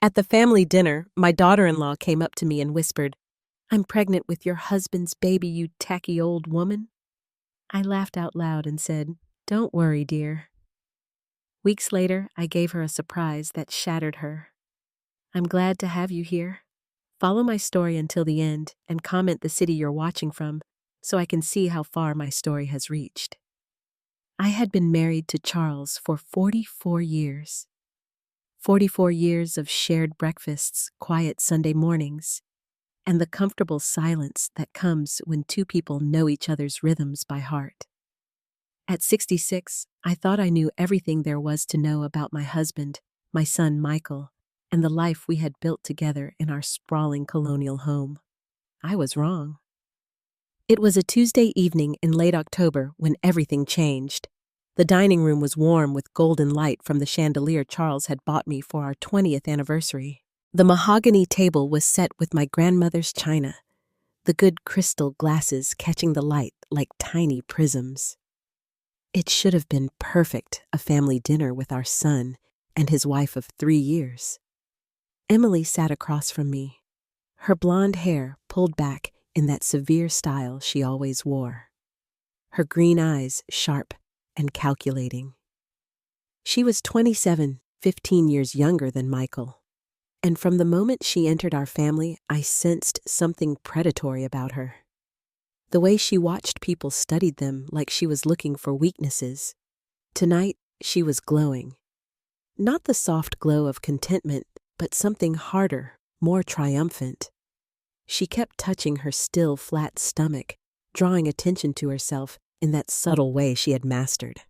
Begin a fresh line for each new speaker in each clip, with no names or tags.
At the family dinner, my daughter-in-law came up to me and whispered, "I'm pregnant with your husband's baby, you tacky old woman." I laughed out loud and said, "Don't worry, dear." Weeks later, I gave her a surprise that shattered her. "I'm glad to have you here. Follow my story until the end and comment the city you're watching from so I can see how far my story has reached." I had been married to Charles for 44 years. 44 years of shared breakfasts, quiet Sunday mornings, and the comfortable silence that comes when two people know each other's rhythms by heart. At 66, I thought I knew everything there was to know about my husband, my son Michael, and the life we had built together in our sprawling colonial home. I was wrong. It was a Tuesday evening in late October when everything changed. The dining room was warm with golden light from the chandelier Charles had bought me for our 20th anniversary. The mahogany table was set with my grandmother's china, the good crystal glasses catching the light like tiny prisms. It should have been perfect, a family dinner with our son and his wife of 3 years. Emily sat across from me, her blonde hair pulled back in that severe style she always wore, her green eyes sharp and calculating. She was 27, 15 years younger than Michael, and from the moment she entered our family, I sensed something predatory about her. The way she watched people studied them like she was looking for weaknesses. Tonight, she was glowing. Not the soft glow of contentment, but something harder, more triumphant. She kept touching her still, flat stomach, drawing attention to herself in that subtle way she had mastered.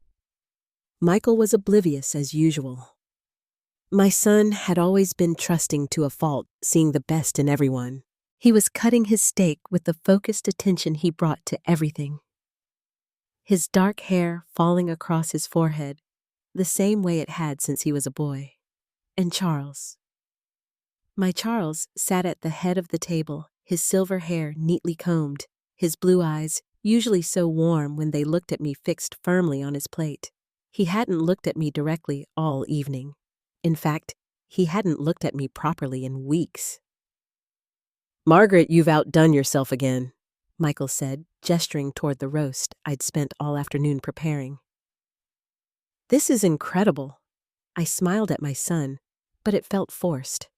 Michael was oblivious as usual. My son had always been trusting to a fault, seeing the best in everyone. He was cutting his steak with the focused attention he brought to everything. His dark hair falling across his forehead, the same way it had since he was a boy. And Charles. My Charles sat at the head of the table, his silver hair neatly combed, his blue eyes, usually so warm when they looked at me, fixed firmly on his plate. He hadn't looked at me directly all evening. In fact, he hadn't looked at me properly in weeks. "Margaret, you've outdone yourself again," Michael said, gesturing toward the roast I'd spent all afternoon preparing. "This is incredible." I smiled at my son, but it felt forced.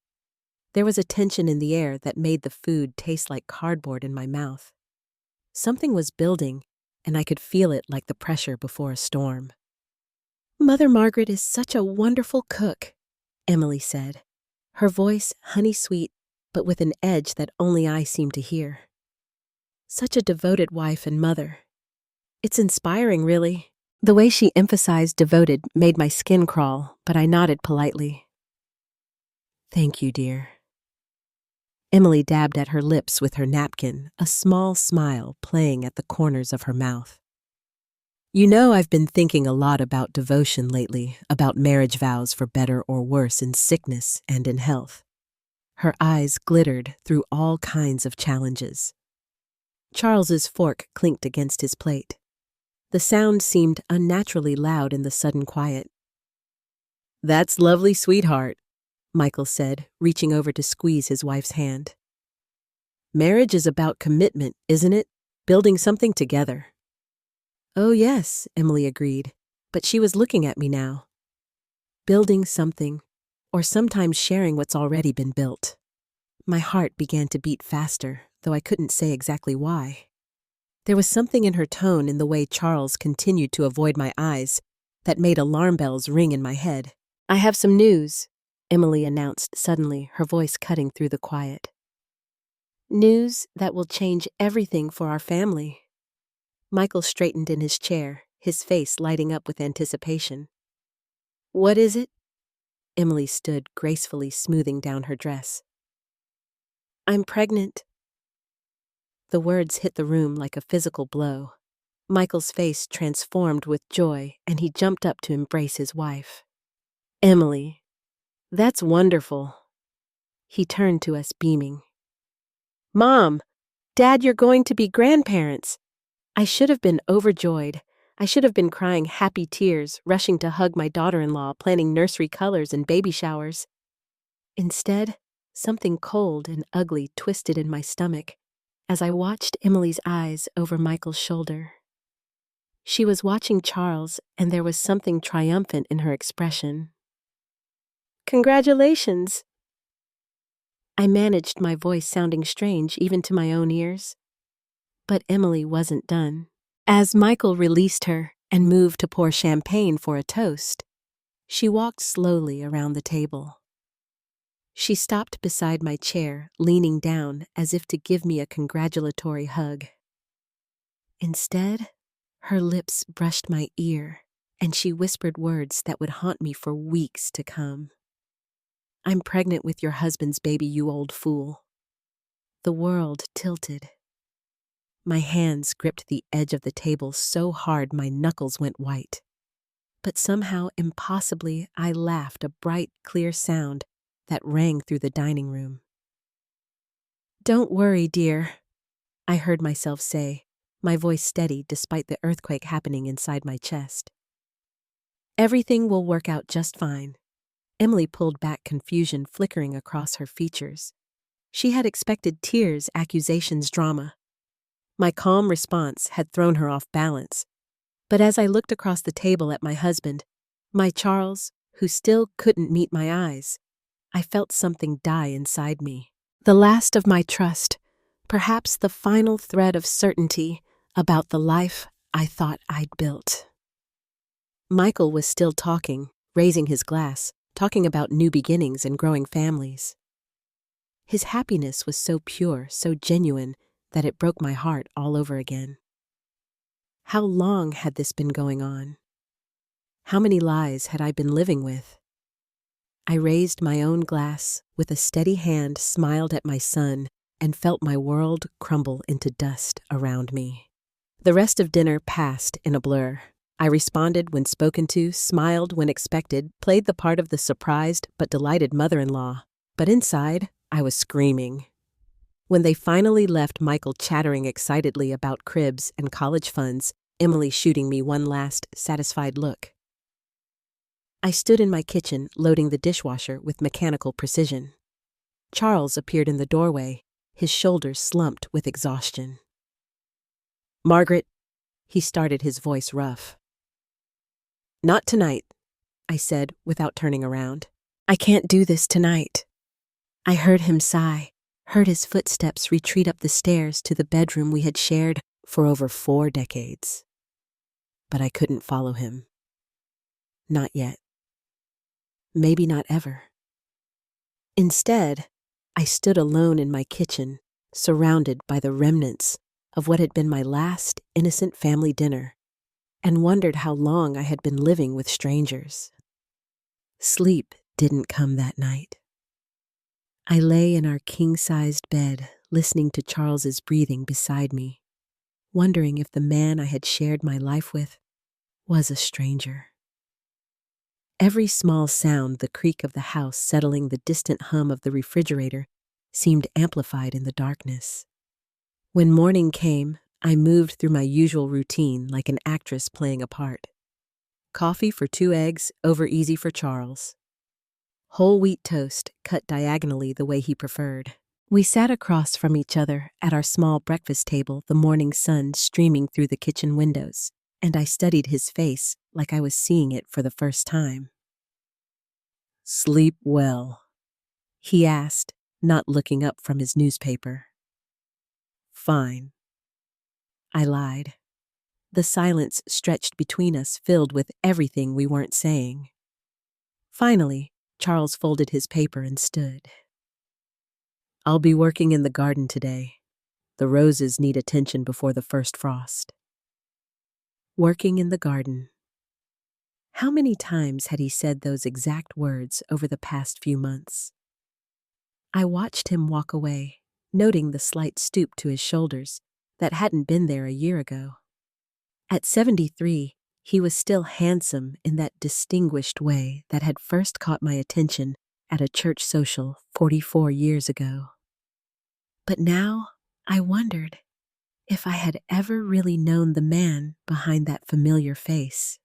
There was a tension in the air that made the food taste like cardboard in my mouth. Something was building, and I could feel it like the pressure before a storm. "Mother Margaret is such a wonderful cook," Emily said, her voice honey-sweet, but with an edge that only I seemed to hear. "Such a devoted wife and mother. It's inspiring, really." The way she emphasized devoted made my skin crawl, but I nodded politely. "Thank you, dear." Emily dabbed at her lips with her napkin, a small smile playing at the corners of her mouth. "You know, I've been thinking a lot about devotion lately, about marriage vows for better or worse in sickness and in health." Her eyes glittered through all kinds of challenges. Charles's fork clinked against his plate. The sound seemed unnaturally loud in the sudden quiet. "That's lovely, sweetheart," Michael said, reaching over to squeeze his wife's hand. "Marriage is about commitment, isn't it? Building something together." "Oh yes," Emily agreed, but she was looking at me now. Building something, or sometimes sharing what's already been built. My heart began to beat faster, though I couldn't say exactly why. There was something in her tone, in the way Charles continued to avoid my eyes, that made alarm bells ring in my head. "I have some news," Emily announced suddenly, her voice cutting through the quiet. "News that will change everything for our family." Michael straightened in his chair, his face lighting up with anticipation. "What is it?" Emily stood gracefully smoothing down her dress. "I'm pregnant." The words hit the room like a physical blow. Michael's face transformed with joy, and he jumped up to embrace his wife. "Emily, that's wonderful." He turned to us beaming. "Mom, Dad, you're going to be grandparents." I should have been overjoyed. I should have been crying happy tears, rushing to hug my daughter-in-law, planning nursery colors and baby showers. Instead, something cold and ugly twisted in my stomach as I watched Emily's eyes over Michael's shoulder. She was watching Charles, and there was something triumphant in her expression. "Congratulations!" I managed my voice sounding strange even to my own ears. But Emily wasn't done. As Michael released her and moved to pour champagne for a toast, she walked slowly around the table. She stopped beside my chair, leaning down as if to give me a congratulatory hug. Instead, her lips brushed my ear, and she whispered words that would haunt me for weeks to come. "I'm pregnant with your husband's baby, you old fool." The world tilted. My hands gripped the edge of the table so hard my knuckles went white. But somehow, impossibly, I laughed a bright, clear sound that rang through the dining room. "Don't worry, dear," I heard myself say, my voice steady despite the earthquake happening inside my chest. "Everything will work out just fine." Emily pulled back, confusion flickering across her features. She had expected tears, accusations, drama. My calm response had thrown her off balance. But as I looked across the table at my husband, my Charles, who still couldn't meet my eyes, I felt something die inside me. The last of my trust, perhaps the final thread of certainty about the life I thought I'd built. Michael was still talking, raising his glass, talking about new beginnings and growing families. His happiness was so pure, so genuine, that it broke my heart all over again. How long had this been going on? How many lies had I been living with? I raised my own glass, with a steady hand smiled at my son, and felt my world crumble into dust around me. The rest of dinner passed in a blur. I responded when spoken to, smiled when expected, played the part of the surprised but delighted mother-in-law. But inside, I was screaming. When they finally left Michael chattering excitedly about cribs and college funds, Emily shooting me one last, satisfied look, I stood in my kitchen, loading the dishwasher with mechanical precision. Charles appeared in the doorway, his shoulders slumped with exhaustion. "Margaret," he started, his voice rough. "Not tonight," I said without turning around. "I can't do this tonight." I heard him sigh, heard his footsteps retreat up the stairs to the bedroom we had shared for over 4 decades. But I couldn't follow him. Not yet. Maybe not ever. Instead, I stood alone in my kitchen, surrounded by the remnants of what had been my last innocent family dinner, and wondered how long I had been living with strangers. Sleep didn't come that night. I lay in our king-sized bed, listening to Charles's breathing beside me, wondering if the man I had shared my life with was a stranger. Every small sound, the creak of the house settling, the distant hum of the refrigerator, seemed amplified in the darkness. When morning came, I moved through my usual routine like an actress playing a part. Coffee for 2 eggs, over easy for Charles. Whole wheat toast, cut diagonally the way he preferred. We sat across from each other at our small breakfast table, the morning sun streaming through the kitchen windows, and I studied his face like I was seeing it for the first time. "Sleep well?" he asked, not looking up from his newspaper. "Fine." I lied. The silence stretched between us, filled with everything we weren't saying. Finally, Charles folded his paper and stood. "I'll be working in the garden today. The roses need attention before the first frost." Working in the garden. How many times had he said those exact words over the past few months? I watched him walk away, noting the slight stoop to his shoulders that hadn't been there a year ago. At 73, he was still handsome in that distinguished way that had first caught my attention at a church social 44 years ago. But now I wondered if I had ever really known the man behind that familiar face.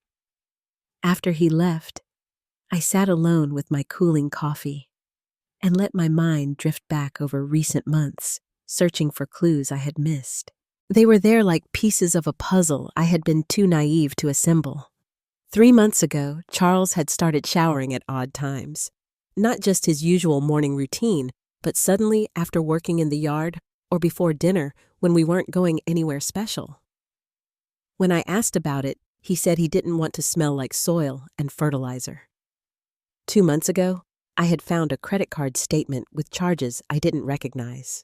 After he left, I sat alone with my cooling coffee, and let my mind drift back over recent months, searching for clues I had missed. They were there like pieces of a puzzle I had been too naive to assemble. 3 months ago, Charles had started showering at odd times. Not just his usual morning routine, but suddenly after working in the yard or before dinner when we weren't going anywhere special. When I asked about it, he said he didn't want to smell like soil and fertilizer. 2 months ago, I had found a credit card statement with charges I didn't recognize.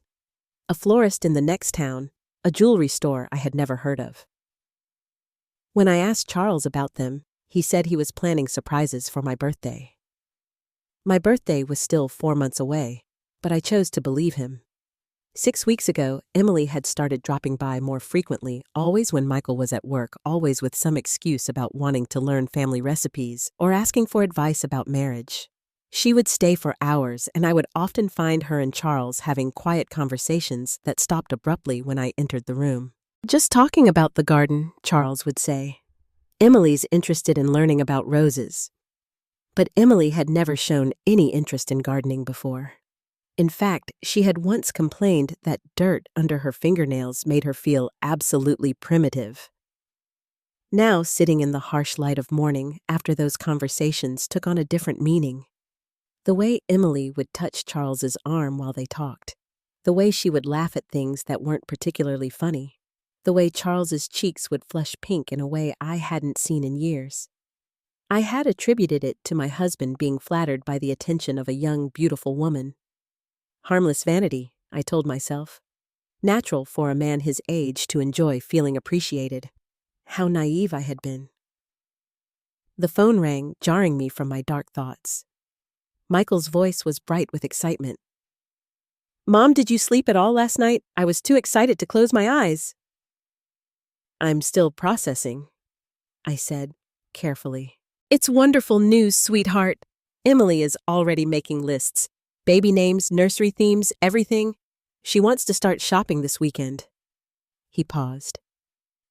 A florist in the next town, a jewelry store I had never heard of. When I asked Charles about them, he said he was planning surprises for my birthday. My birthday was still 4 months away, but I chose to believe him. 6 weeks ago, Emily had started dropping by more frequently, always when Michael was at work, always with some excuse about wanting to learn family recipes or asking for advice about marriage. She would stay for hours, and I would often find her and Charles having quiet conversations that stopped abruptly when I entered the room. "Just talking about the garden," Charles would say. "Emily's interested in learning about roses." But Emily had never shown any interest in gardening before. In fact, she had once complained that dirt under her fingernails made her feel absolutely primitive. Now, sitting in the harsh light of morning after those conversations took on a different meaning. The way Emily would touch Charles's arm while they talked. The way she would laugh at things that weren't particularly funny. The way Charles's cheeks would flush pink in a way I hadn't seen in years. I had attributed it to my husband being flattered by the attention of a young, beautiful woman. Harmless vanity, I told myself. Natural for a man his age to enjoy feeling appreciated. How naive I had been. The phone rang, jarring me from my dark thoughts. Michael's voice was bright with excitement. "Mom, did you sleep at all last night? I was too excited to close my eyes." "I'm still processing," I said, carefully. "It's wonderful news, sweetheart. Emily is already making lists. Baby names, nursery themes, everything. She wants to start shopping this weekend." He paused.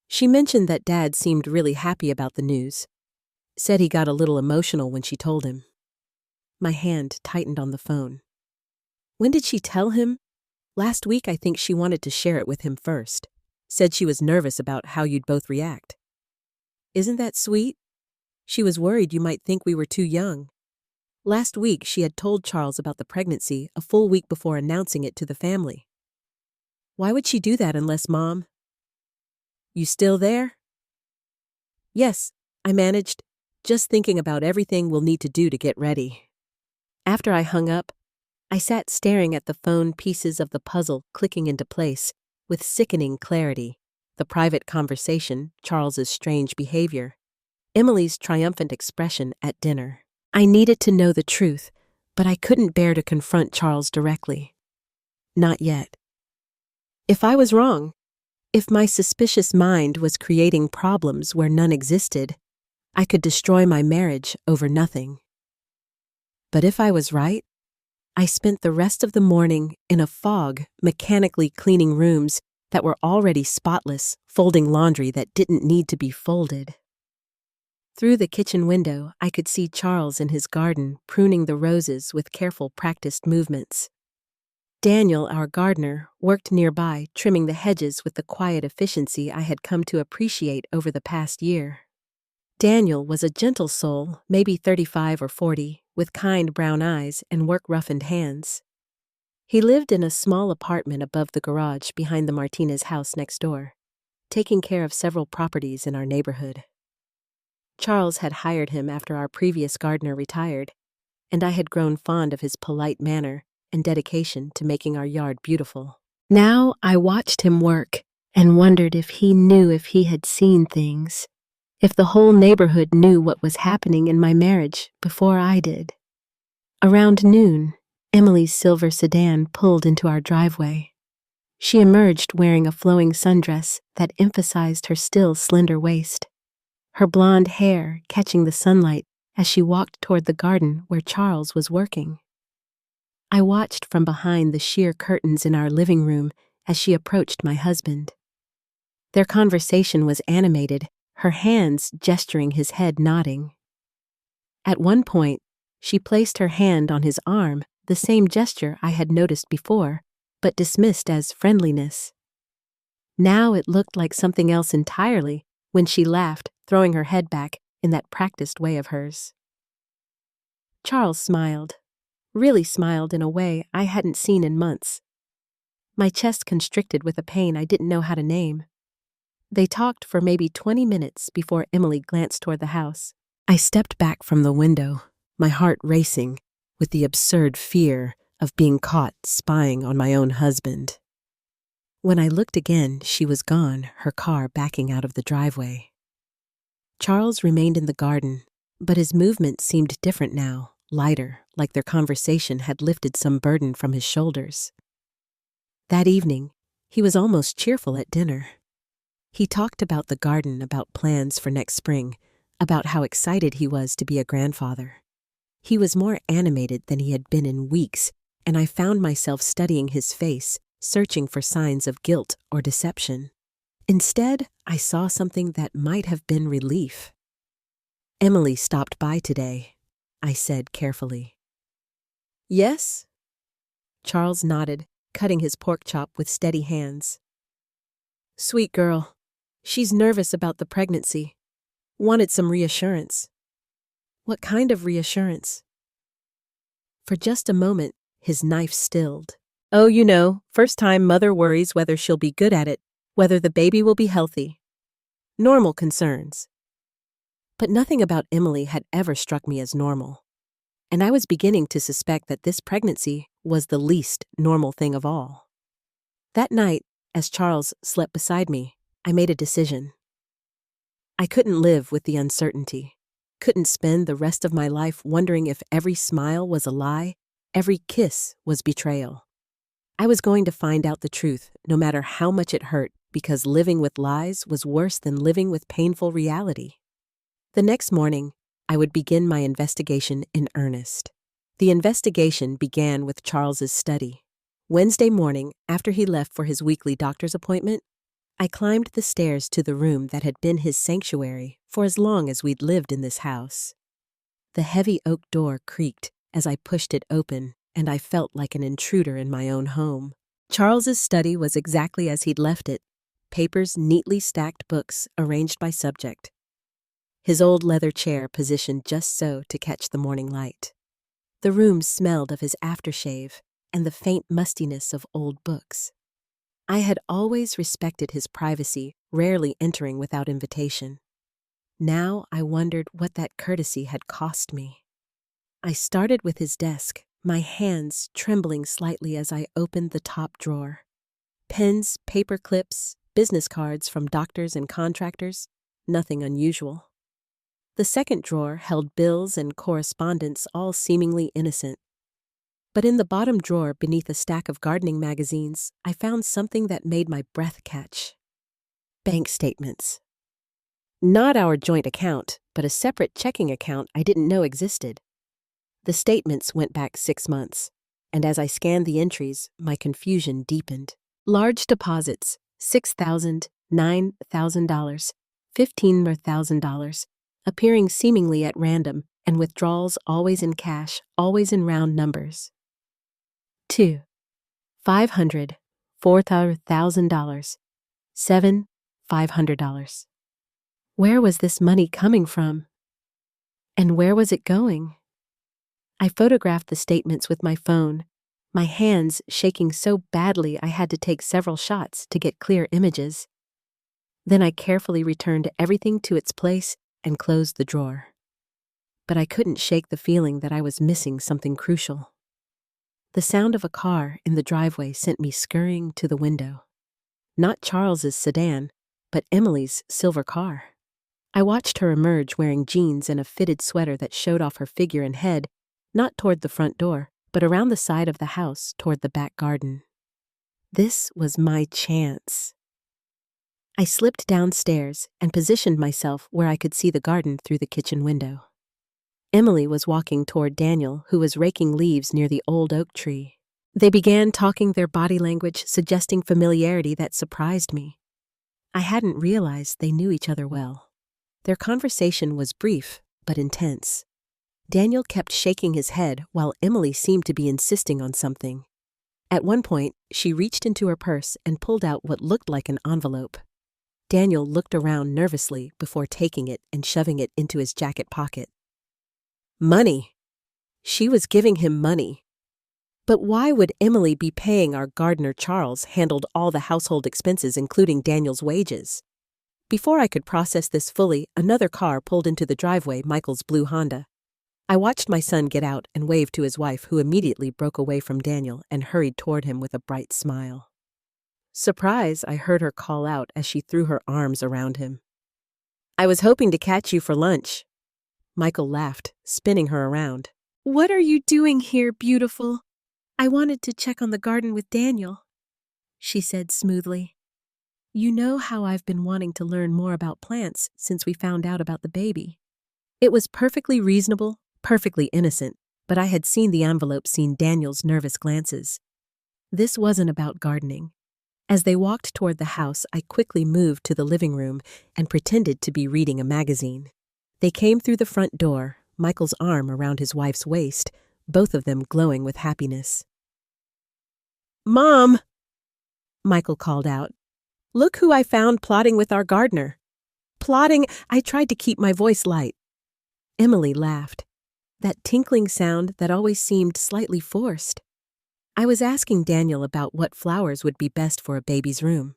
"She mentioned that Dad seemed really happy about the news. Said he got a little emotional when she told him." My hand tightened on the phone. "When did she tell him?" "Last week I think she wanted to share it with him first. Said she was nervous about how you'd both react." "Isn't that sweet? She was worried you might think we were too young. Last week, she had told Charles about the pregnancy a full week before announcing it to the family. Why would she do that unless Mom?" "You still there?" "Yes," I managed, just thinking about everything we'll need to do to get ready. After I hung up, I sat staring at the phone, pieces of the puzzle clicking into place with sickening clarity. The private conversation, Charles's strange behavior, Emily's triumphant expression at dinner. I needed to know the truth, but I couldn't bear to confront Charles directly. Not yet. If I was wrong, if my suspicious mind was creating problems where none existed, I could destroy my marriage over nothing. But if I was right, I spent the rest of the morning in a fog, mechanically cleaning rooms that were already spotless, folding laundry that didn't need to be folded. Through the kitchen window, I could see Charles in his garden pruning the roses with careful, practiced movements. Daniel, our gardener, worked nearby, trimming the hedges with the quiet efficiency I had come to appreciate over the past year. Daniel was a gentle soul, maybe 35 or 40, with kind brown eyes and work-roughened hands. He lived in a small apartment above the garage behind the Martinez house next door, taking care of several properties in our neighborhood. Charles had hired him after our previous gardener retired, and I had grown fond of his polite manner and dedication to making our yard beautiful. Now I watched him work and wondered if he knew if he had seen things, if the whole neighborhood knew what was happening in my marriage before I did. Around noon, Emily's silver sedan pulled into our driveway. She emerged wearing a flowing sundress that emphasized her still slender waist, her blonde hair catching the sunlight as she walked toward the garden where Charles was working. I watched from behind the sheer curtains in our living room as she approached my husband. Their conversation was animated, her hands gesturing, his head nodding. At one point, she placed her hand on his arm, the same gesture I had noticed before, but dismissed as friendliness. Now it looked like something else entirely when she laughed, throwing her head back in that practiced way of hers. Charles smiled, really smiled in a way I hadn't seen in months. My chest constricted with a pain I didn't know how to name. They talked for maybe 20 minutes before Emily glanced toward the house. I stepped back from the window, my heart racing with the absurd fear of being caught spying on my own husband. When I looked again, she was gone, her car backing out of the driveway. Charles remained in the garden, but his movement seemed different now, lighter, like their conversation had lifted some burden from his shoulders. That evening, he was almost cheerful at dinner. He talked about the garden, about plans for next spring, about how excited he was to be a grandfather. He was more animated than he had been in weeks, and I found myself studying his face, searching for signs of guilt or deception. Instead, I saw something that might have been relief. "Emily stopped by today," I said carefully. "Yes?" Charles nodded, cutting his pork chop with steady hands. "Sweet girl. She's nervous about the pregnancy. Wanted some reassurance." "What kind of reassurance?" For just a moment, his knife stilled. "Oh, you know, first time mother worries whether she'll be good at it, whether the baby will be healthy. Normal concerns." But nothing about Emily had ever struck me as normal. And I was beginning to suspect that this pregnancy was the least normal thing of all. That night, as Charles slept beside me, I made a decision. I couldn't live with the uncertainty, couldn't spend the rest of my life wondering if every smile was a lie, every kiss was betrayal. I was going to find out the truth, no matter how much it hurt, because living with lies was worse than living with painful reality. The next morning, I would begin my investigation in earnest. The investigation began with Charles's study. Wednesday morning, after he left for his weekly doctor's appointment, I climbed the stairs to the room that had been his sanctuary for as long as we'd lived in this house. The heavy oak door creaked as I pushed it open, and I felt like an intruder in my own home. Charles's study was exactly as he'd left it, papers, neatly stacked books arranged by subject. His old leather chair positioned just so to catch the morning light. The room smelled of his aftershave and the faint mustiness of old books. I had always respected his privacy, rarely entering without invitation. Now I wondered what that courtesy had cost me. I started with his desk, my hands trembling slightly as I opened the top drawer. Pens, paper clips, business cards from doctors and contractors, nothing unusual. The second drawer held bills and correspondence, all seemingly innocent. But in the bottom drawer, beneath a stack of gardening magazines, I found something that made my breath catch. Bank statements. Not our joint account, but a separate checking account I didn't know existed. The statements went back 6 months, and as I scanned the entries, my confusion deepened. Large deposits, $6,000, $9,000, $15,000, appearing seemingly at random, and withdrawals always in cash, always in round numbers. 2. $500, $4,000, $7, $500. Where was this money coming from? And where was it going? I photographed the statements with my phone, my hands shaking so badly I had to take several shots to get clear images. Then I carefully returned everything to its place and closed the drawer. But I couldn't shake the feeling that I was missing something crucial. The sound of a car in the driveway sent me scurrying to the window. Not Charles's sedan, but Emily's silver car. I watched her emerge wearing jeans and a fitted sweater that showed off her figure and head, not toward the front door, but around the side of the house toward the back garden. This was my chance. I slipped downstairs and positioned myself where I could see the garden through the kitchen window. Emily was walking toward Daniel, who was raking leaves near the old oak tree. They began talking, their body language suggesting familiarity that surprised me. I hadn't realized they knew each other well. Their conversation was brief but intense. Daniel kept shaking his head while Emily seemed to be insisting on something. At one point, she reached into her purse and pulled out what looked like an envelope. Daniel looked around nervously before taking it and shoving it into his jacket pocket. Money. She was giving him money. But why would Emily be paying our gardener Charles handled all the household expenses including Daniel's wages? Before I could process this fully, another car pulled into the driveway, Michael's blue Honda. I watched my son get out and wave to his wife, who immediately broke away from Daniel and hurried toward him with a bright smile. Surprise, I heard her call out as she threw her arms around him. I was hoping to catch you for lunch. Michael laughed, spinning her around. What are you doing here, beautiful? I wanted to check on the garden with Daniel, she said smoothly. You know how I've been wanting to learn more about plants since we found out about the baby. It was perfectly reasonable, perfectly innocent, but I had seen the envelope, seen Daniel's nervous glances. This wasn't about gardening. As they walked toward the house, I quickly moved to the living room and pretended to be reading a magazine. They came through the front door, Michael's arm around his wife's waist, both of them glowing with happiness. Mom! Michael called out. Look who I found plotting with our gardener. Plotting, I tried to keep my voice light. Emily laughed. That tinkling sound that always seemed slightly forced. I was asking Daniel about what flowers would be best for a baby's room.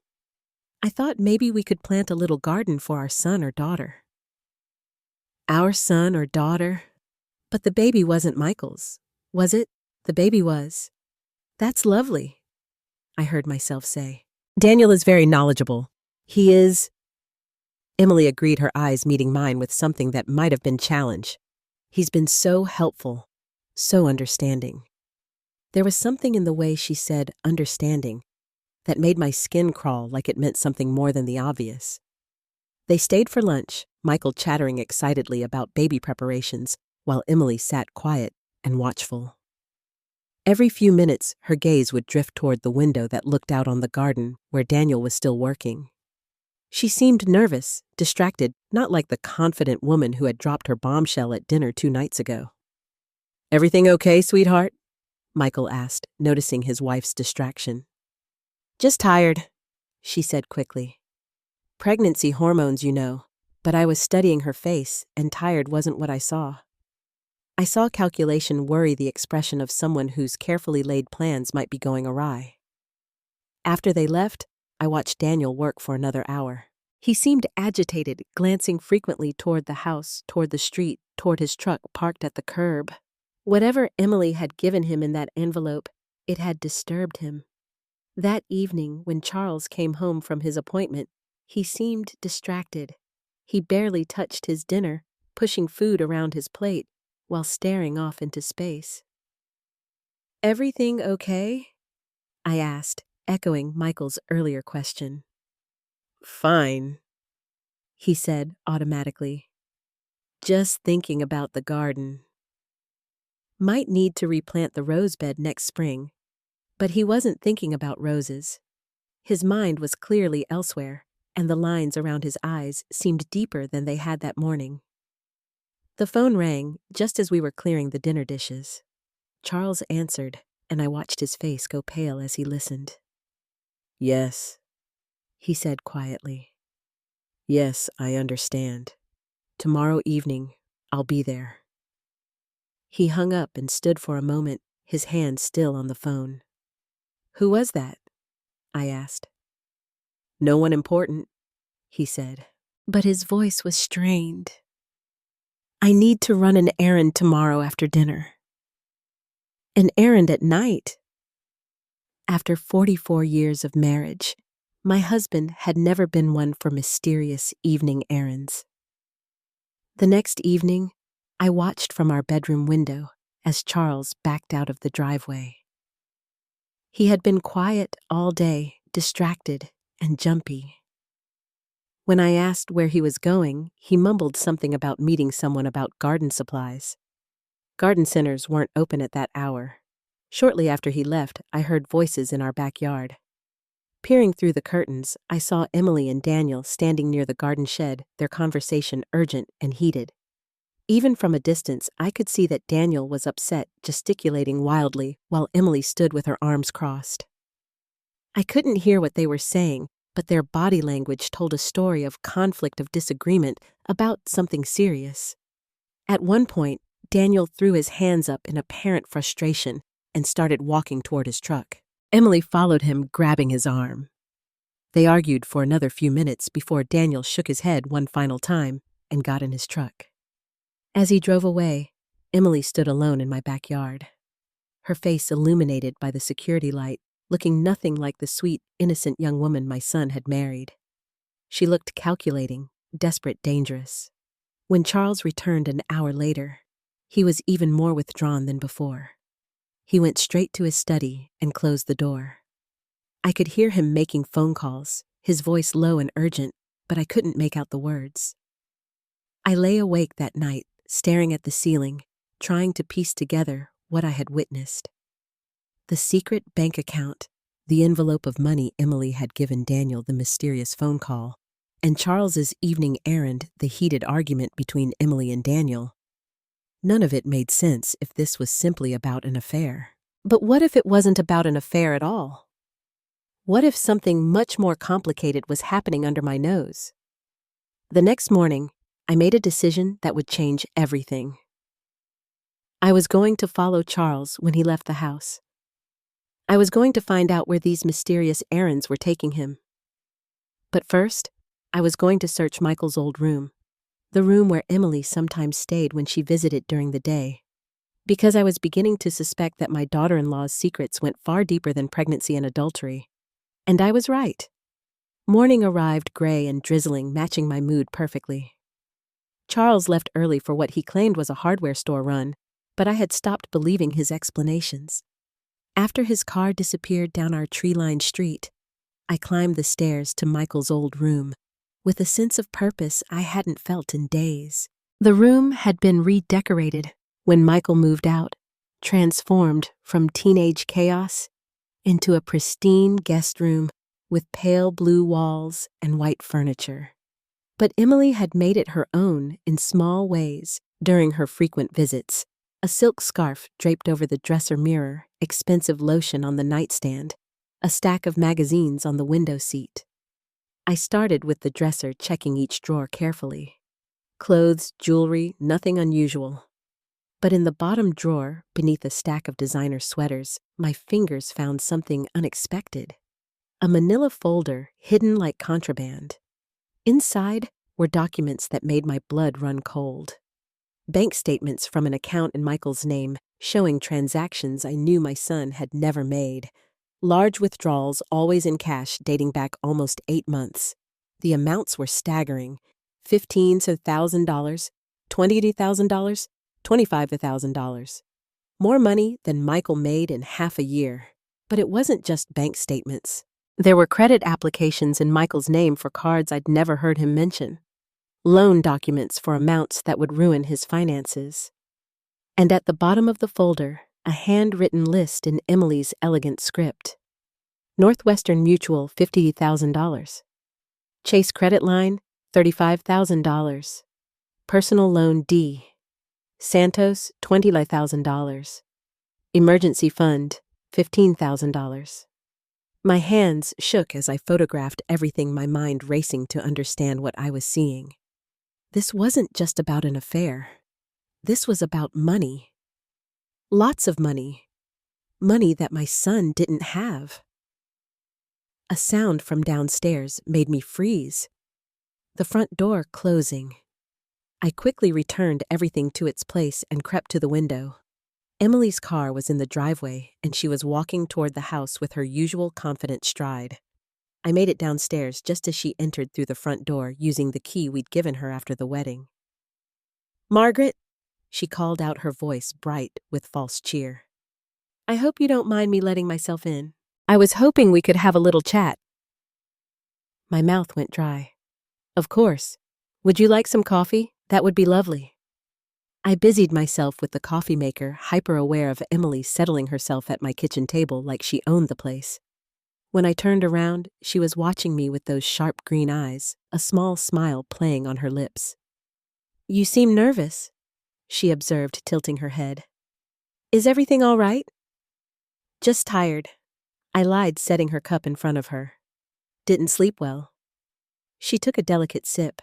I thought maybe we could plant a little garden for our son or daughter. Our son or daughter? But the baby wasn't Michael's, was it? The baby was. That's lovely, I heard myself say. Daniel is very knowledgeable. He is. Emily agreed, her eyes meeting mine with something that might have been challenge. He's been so helpful, so understanding. There was something in the way she said understanding that made my skin crawl, like it meant something more than the obvious. They stayed for lunch, Michael chattering excitedly about baby preparations, while Emily sat quiet and watchful. Every few minutes, her gaze would drift toward the window that looked out on the garden where Daniel was still working. She seemed nervous, distracted, not like the confident woman who had dropped her bombshell at dinner 2 nights ago. Everything okay, sweetheart? Michael asked, noticing his wife's distraction. Just tired, she said quickly. Pregnancy hormones, you know, but I was studying her face, and tired wasn't what I saw. I saw calculation worry the expression of someone whose carefully laid plans might be going awry. After they left, I watched Daniel work for another hour. He seemed agitated, glancing frequently toward the house, toward the street, toward his truck parked at the curb. Whatever Emily had given him in that envelope, it had disturbed him. That evening, when Charles came home from his appointment, he seemed distracted. He barely touched his dinner, pushing food around his plate, while staring off into space. Everything okay? I asked, echoing Michael's earlier question. Fine, he said automatically. Just thinking about the garden. Might need to replant the rose bed next spring, but he wasn't thinking about roses. His mind was clearly elsewhere, and the lines around his eyes seemed deeper than they had that morning. The phone rang just as we were clearing the dinner dishes. Charles answered, and I watched his face go pale as he listened. Yes, he said quietly. Yes, I understand. Tomorrow evening, I'll be there. He hung up and stood for a moment, his hand still on the phone. Who was that? I asked. No one important, he said, but his voice was strained. I need to run an errand tomorrow after dinner. An errand at night? After 44 years of marriage, my husband had never been one for mysterious evening errands. The next evening, I watched from our bedroom window as Charles backed out of the driveway. He had been quiet all day, distracted and jumpy. When I asked where he was going, he mumbled something about meeting someone about garden supplies. Garden centers weren't open at that hour. Shortly after he left, I heard voices in our backyard. Peering through the curtains, I saw Emily and Daniel standing near the garden shed, their conversation urgent and heated. Even from a distance, I could see that Daniel was upset, gesticulating wildly, while Emily stood with her arms crossed. I couldn't hear what they were saying, but their body language told a story of conflict of disagreement about something serious. At one point, Daniel threw his hands up in apparent frustration and started walking toward his truck. Emily followed him, grabbing his arm. They argued for another few minutes before Daniel shook his head one final time and got in his truck. As he drove away, Emily stood alone in my backyard, her face illuminated by the security light, looking nothing like the sweet, innocent young woman my son had married. She looked calculating, desperate, dangerous. When Charles returned an hour later, he was even more withdrawn than before. He went straight to his study and closed the door. I could hear him making phone calls, his voice low and urgent, but I couldn't make out the words. I lay awake that night, staring at the ceiling, trying to piece together what I had witnessed. The secret bank account, the envelope of money Emily had given Daniel, the mysterious phone call, and Charles's evening errand, the heated argument between Emily and Daniel. None of it made sense if this was simply about an affair. But what if it wasn't about an affair at all? What if something much more complicated was happening under my nose? The next morning, I made a decision that would change everything. I was going to follow Charles when he left the house. I was going to find out where these mysterious errands were taking him. But first, I was going to search Michael's old room, the room where Emily sometimes stayed when she visited during the day, because I was beginning to suspect that my daughter-in-law's secrets went far deeper than pregnancy and adultery. And I was right. Morning arrived gray and drizzling, matching my mood perfectly. Charles left early for what he claimed was a hardware store run, but I had stopped believing his explanations. After his car disappeared down our tree-lined street, I climbed the stairs to Michael's old room, with a sense of purpose I hadn't felt in days. The room had been redecorated when Michael moved out, transformed from teenage chaos into a pristine guest room with pale blue walls and white furniture. But Emily had made it her own in small ways during her frequent visits. A silk scarf draped over the dresser mirror, expensive lotion on the nightstand, a stack of magazines on the window seat. I started with the dresser, checking each drawer carefully. Clothes, jewelry, nothing unusual. But in the bottom drawer, beneath a stack of designer sweaters, my fingers found something unexpected. A manila folder hidden like contraband. Inside were documents that made my blood run cold. Bank statements from an account in Michael's name showing transactions I knew my son had never made. Large withdrawals, always in cash, dating back almost 8 months. The amounts were staggering. $15,000, $20,000, $25,000. More money than Michael made in half a year. But it wasn't just bank statements. There were credit applications in Michael's name for cards I'd never heard him mention. Loan documents for amounts that would ruin his finances. And at the bottom of the folder, a handwritten list in Emily's elegant script. Northwestern Mutual, $50,000. Chase Credit Line, $35,000. Personal Loan D. Santos, $20,000. Emergency Fund, $15,000. My hands shook as I photographed everything, my mind racing to understand what I was seeing. This wasn't just about an affair. This was about money. Lots of money. Money that my son didn't have. A sound from downstairs made me freeze. The front door closing. I quickly returned everything to its place and crept to the window. Emily's car was in the driveway, and she was walking toward the house with her usual confident stride. I made it downstairs just as she entered through the front door, using the key we'd given her after the wedding. "Margaret," she called out, her voice bright with false cheer. "I hope you don't mind me letting myself in. I was hoping we could have a little chat." My mouth went dry. "Of course. Would you like some coffee? That would be lovely." I busied myself with the coffee maker, hyper-aware of Emily settling herself at my kitchen table like she owned the place. When I turned around, she was watching me with those sharp green eyes, a small smile playing on her lips. "You seem nervous." she observed, tilting her head. Is everything all right? Just tired. I lied, setting her cup in front of her. Didn't sleep well. She took a delicate sip.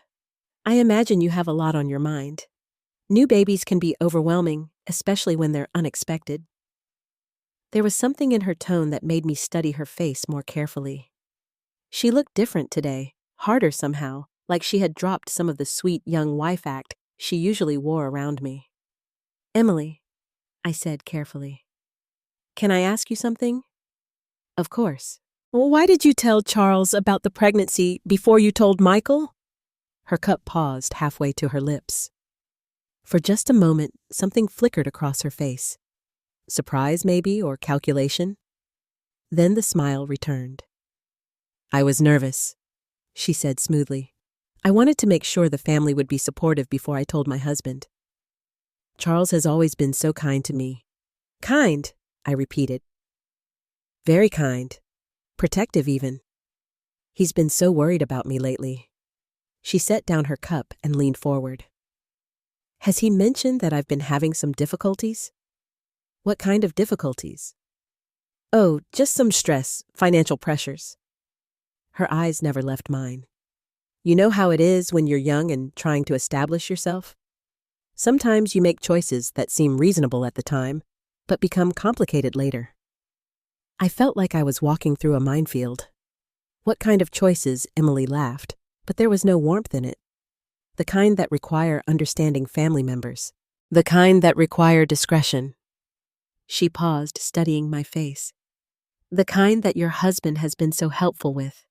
I imagine you have a lot on your mind. New babies can be overwhelming, especially when they're unexpected. There was something in her tone that made me study her face more carefully. She looked different today, harder somehow, like she had dropped some of the sweet young wife act she usually wore around me. Emily, I said carefully. Can I ask you something? Of course. Well, why did you tell Charles about the pregnancy before you told Michael? Her cup paused halfway to her lips. For just a moment, something flickered across her face. Surprise, maybe, or calculation? Then the smile returned. I was nervous, she said smoothly. I wanted to make sure the family would be supportive before I told my husband. Charles has always been so kind to me. Kind, I repeated. Very kind. Protective, even. He's been so worried about me lately. She set down her cup and leaned forward. Has he mentioned that I've been having some difficulties? What kind of difficulties? Oh, just some stress, financial pressures. Her eyes never left mine. You know how it is when you're young and trying to establish yourself? Sometimes you make choices that seem reasonable at the time, but become complicated later. I felt like I was walking through a minefield. What kind of choices? Emily laughed, but there was no warmth in it. The kind that require understanding family members. The kind that require discretion. She paused, studying my face. The kind that your husband has been so helpful with.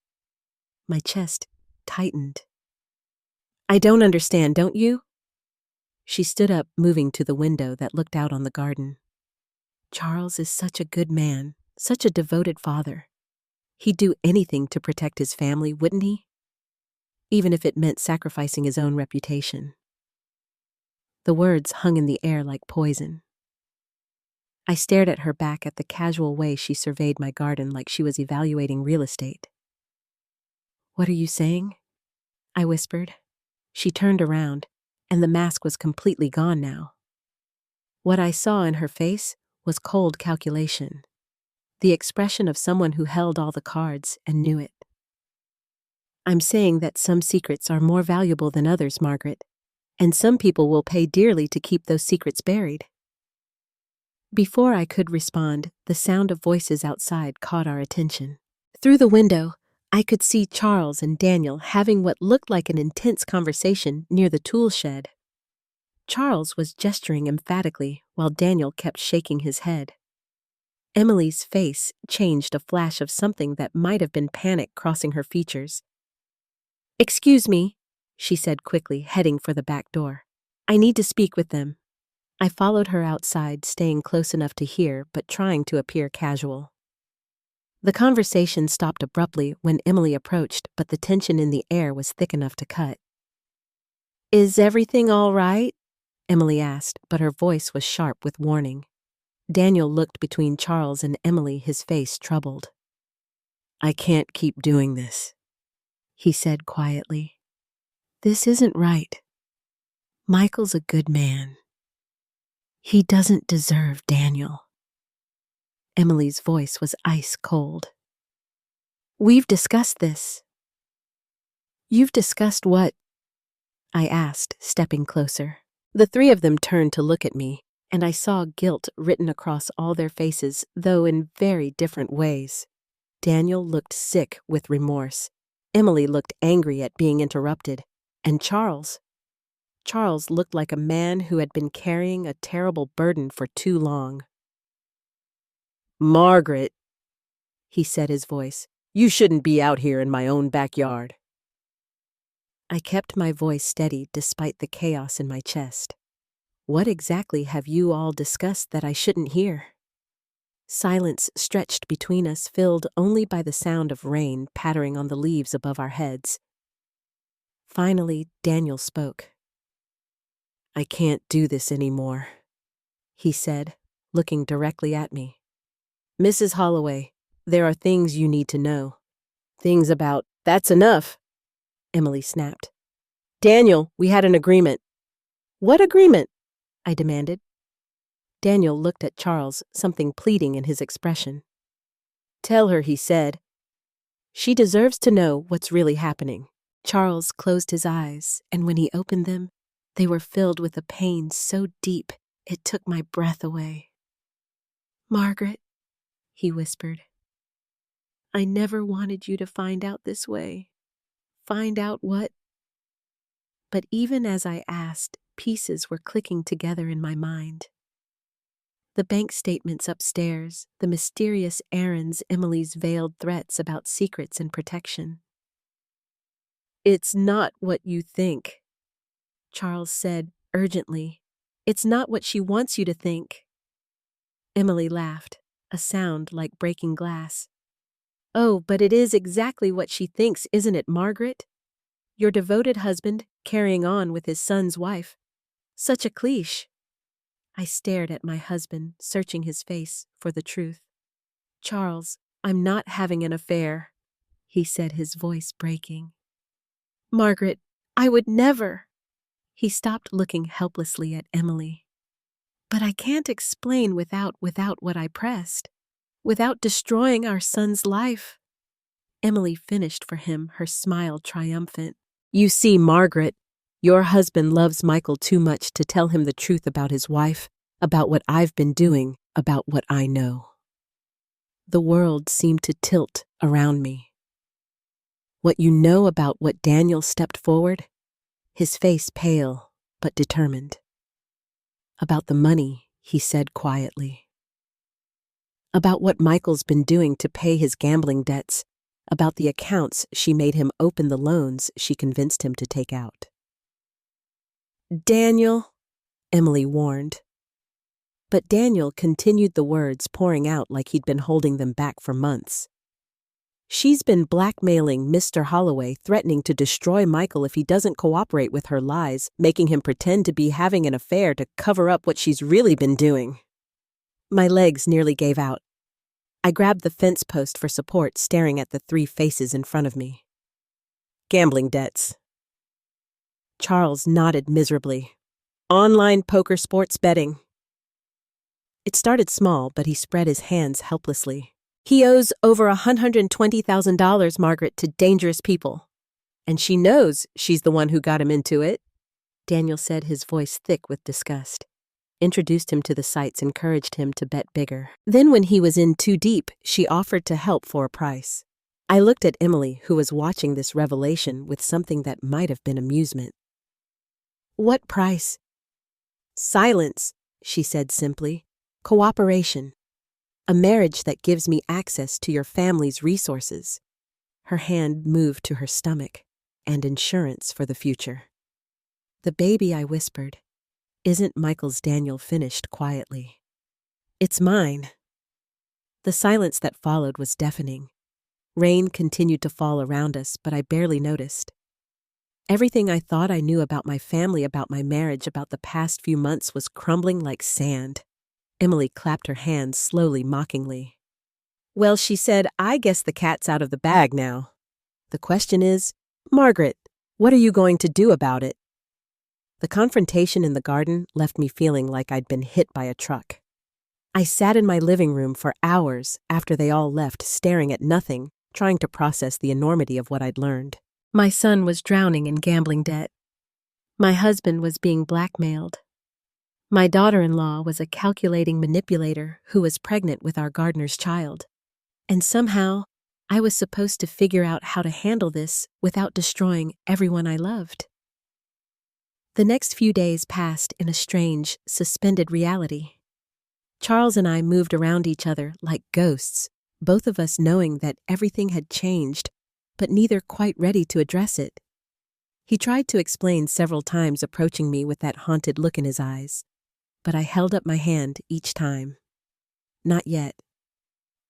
My chest tightened. I don't understand, don't you? She stood up, moving to the window that looked out on the garden. Charles is such a good man, such a devoted father. He'd do anything to protect his family, wouldn't he? Even if it meant sacrificing his own reputation. The words hung in the air like poison. I stared at her back at the casual way she surveyed my garden like she was evaluating real estate. What are you saying? I whispered. She turned around, and the mask was completely gone now. What I saw in her face was cold calculation, the expression of someone who held all the cards and knew it. I'm saying that some secrets are more valuable than others, Margaret, and some people will pay dearly to keep those secrets buried. Before I could respond, the sound of voices outside caught our attention. Through the window, I could see Charles and Daniel having what looked like an intense conversation near the tool shed. Charles was gesturing emphatically while Daniel kept shaking his head. Emily's face changed, a flash of something that might have been panic crossing her features. Excuse me, she said quickly, heading for the back door. I need to speak with them. I followed her outside, staying close enough to hear but trying to appear casual. The conversation stopped abruptly when Emily approached, but the tension in the air was thick enough to cut. Is everything all right? Emily asked, but her voice was sharp with warning. Daniel looked between Charles and Emily, his face troubled. I can't keep doing this, he said quietly. This isn't right. Michael's a good man. He doesn't deserve Daniel. Emily's voice was ice cold. We've discussed this. You've discussed what? I asked, stepping closer. The three of them turned to look at me, and I saw guilt written across all their faces, though in very different ways. Daniel looked sick with remorse. Emily looked angry at being interrupted. And Charles looked like a man who had been carrying a terrible burden for too long. Margaret, he said, his voice, you shouldn't be out here in my own backyard. I kept my voice steady despite the chaos in my chest. What exactly have you all discussed that I shouldn't hear? Silence stretched between us, filled only by the sound of rain pattering on the leaves above our heads. Finally, Daniel spoke. I can't do this anymore, he said, looking directly at me. Mrs. Holloway, there are things you need to know. Things about, that's enough, Emily snapped. Daniel, we had an agreement. What agreement? I demanded. Daniel looked at Charles, something pleading in his expression. Tell her, he said. She deserves to know what's really happening. Charles closed his eyes, and when he opened them, they were filled with a pain so deep it took my breath away. Margaret, he whispered, I never wanted you to find out this way. Find out what? But even as I asked, pieces were clicking together in my mind. The bank statements upstairs, the mysterious errands, Emily's veiled threats about secrets and protection. It's not what you think, Charles said urgently. It's not what she wants you to think. Emily laughed, a sound like breaking glass. Oh, but it is exactly what she thinks, isn't it, Margaret? Your devoted husband carrying on with his son's wife. Such a cliché. I stared at my husband, searching his face for the truth. Charles, I'm not having an affair, he said, his voice breaking. Margaret, I would never. He stopped, looking helplessly at Emily. But I can't explain without what I pressed, without destroying our son's life. Emily finished for him, her smile triumphant. You see, Margaret, your husband loves Michael too much to tell him the truth about his wife, about what I've been doing, about what I know. The world seemed to tilt around me. What you know about what Daniel stepped forward? His face pale, but determined. About the money, he said quietly. About what Michael's been doing to pay his gambling debts, about the accounts she made him open, the loans she convinced him to take out. Daniel, Emily warned. But Daniel continued, the words pouring out like he'd been holding them back for months. She's been blackmailing Mr. Holloway, threatening to destroy Michael if he doesn't cooperate with her lies, making him pretend to be having an affair to cover up what she's really been doing. My legs nearly gave out. I grabbed the fence post for support, staring at the three faces in front of me. Gambling debts. Charles nodded miserably. Online poker, sports betting. It started small, but he spread his hands helplessly. He owes over $120,000, Margaret, to dangerous people. And she knows she's the one who got him into it, Daniel said, his voice thick with disgust. Introduced him to the sites, encouraged him to bet bigger. Then when he was in too deep, she offered to help for a price. I looked at Emily, who was watching this revelation with something that might have been amusement. What price? Silence, she said simply. Cooperation. A marriage that gives me access to your family's resources. Her hand moved to her stomach, and insurance for the future. The baby, I whispered. Isn't Michael's, Daniel finished quietly. It's mine. The silence that followed was deafening. Rain continued to fall around us, but I barely noticed. Everything I thought I knew about my family, about my marriage, about the past few months was crumbling like sand. Emily clapped her hands slowly, mockingly. Well, she said, I guess the cat's out of the bag now. The question is, Margaret, what are you going to do about it? The confrontation in the garden left me feeling like I'd been hit by a truck. I sat in my living room for hours after they all left, staring at nothing, trying to process the enormity of what I'd learned. My son was drowning in gambling debt. My husband was being blackmailed. My daughter-in-law was a calculating manipulator who was pregnant with our gardener's child. And somehow, I was supposed to figure out how to handle this without destroying everyone I loved. The next few days passed in a strange, suspended reality. Charles and I moved around each other like ghosts, both of us knowing that everything had changed, but neither quite ready to address it. He tried to explain several times, approaching me with that haunted look in his eyes, but I held up my hand each time. Not yet.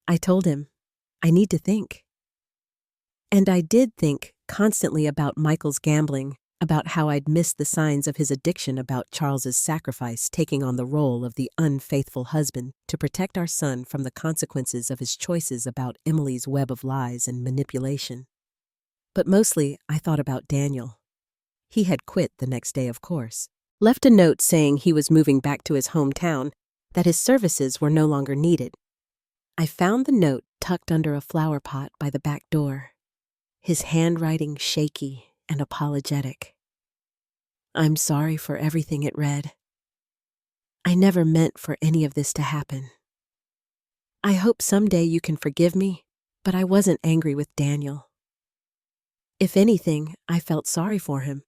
I told him, I need to think. And I did think constantly about Michael's gambling, about how I'd missed the signs of his addiction, about Charles's sacrifice, taking on the role of the unfaithful husband to protect our son from the consequences of his choices, about Emily's web of lies and manipulation. But mostly, I thought about Daniel. He had quit the next day, of course. left a note saying he was moving back to his hometown, that his services were no longer needed. I found the note tucked under a flower pot by the back door, his handwriting shaky and apologetic. "I'm sorry for everything," it read. "I never meant for any of this to happen. I hope someday you can forgive me, but I wasn't angry with Daniel. If anything, I felt sorry for him.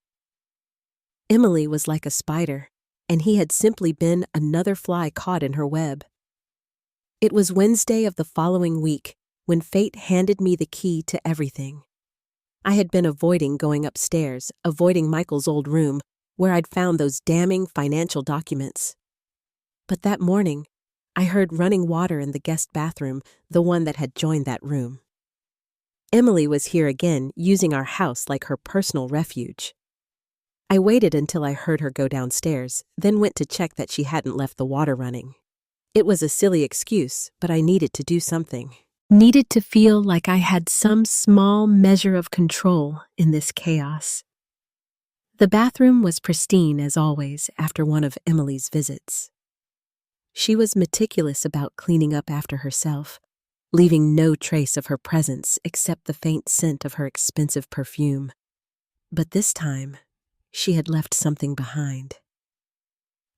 Emily was like a spider, and he had simply been another fly caught in her web." It was Wednesday of the following week when fate handed me the key to everything. I had been avoiding going upstairs, avoiding Michael's old room, where I'd found those damning financial documents. But that morning, I heard running water in the guest bathroom, the one that had joined that room. Emily was here again, using our house like her personal refuge. I waited until I heard her go downstairs, then went to check that she hadn't left the water running. It was a silly excuse, but I needed to do something. Needed to feel like I had some small measure of control in this chaos. The bathroom was pristine as always after one of Emily's visits. She was meticulous about cleaning up after herself, leaving no trace of her presence except the faint scent of her expensive perfume. But this time, she had left something behind.